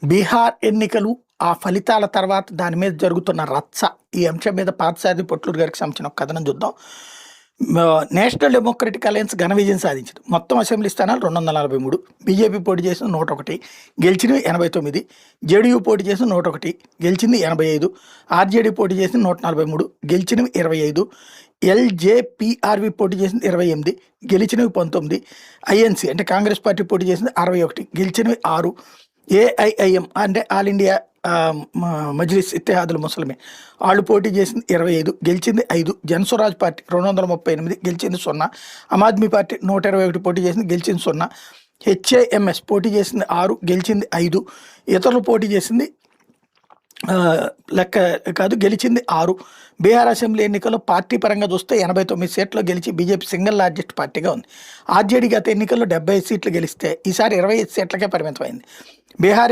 బీహార్ ఎన్నికలు, ఆ ఫలితాల తర్వాత దాని మీద జరుగుతున్న రచ్చ, ఈ అంశం మీద పార్థసారథి పొట్లూరు గారికి సంబంధించిన ఒక కథనం చూద్దాం. నేషనల్ డెమోక్రటిక్ అలయన్స్ ఘన విజయం సాధించింది. మొత్తం అసెంబ్లీ స్థానాలు 243. బీజేపీ పోటీ చేసిన 101, గెలిచినవి 89. జేడీయూ పోటీ చేసిన 101, గెలిచింది 85. ఆర్జేడీ పోటీ చేసిన 143, గెలిచినవి 25. ఎల్జేపీఆర్వి పోటీ చేసింది 28, గెలిచినవి 19. ఐఎన్సీ అంటే కాంగ్రెస్ పార్టీ పోటీ చేసింది 61, గెలిచినవి 6. ఏఐఐఎం అంటే ఆల్ ఇండియా మజ్లిస్ ఇత్తెహాదుల్ ముస్లిమే వాళ్ళు పోటీ చేసింది 25, గెలిచింది 5. జనస్వరాజ్ పార్టీ 238, గెలిచింది 0. ఆమ్ ఆద్మీ పార్టీ 121 పోటీ చేసింది, గెలిచింది 0. హెచ్ఏఎంఎస్ పోటీ చేసింది 6, గెలిచింది 5. ఇతరులు పోటీ చేసింది లెక్క కాదు, గెలిచింది 6. బీహార్ అసెంబ్లీ ఎన్నికల్లో పార్టీ పరంగా చూస్తే 89 సీట్లు గెలిచి బీజేపీ సింగిల్ లార్జెస్ట్ పార్టీగా ఉంది. ఆర్జేడీ గత ఎన్నికల్లో 75 సీట్లు గెలిస్తే ఈసారి 25 సీట్లకే పరిమితమైంది. బీహార్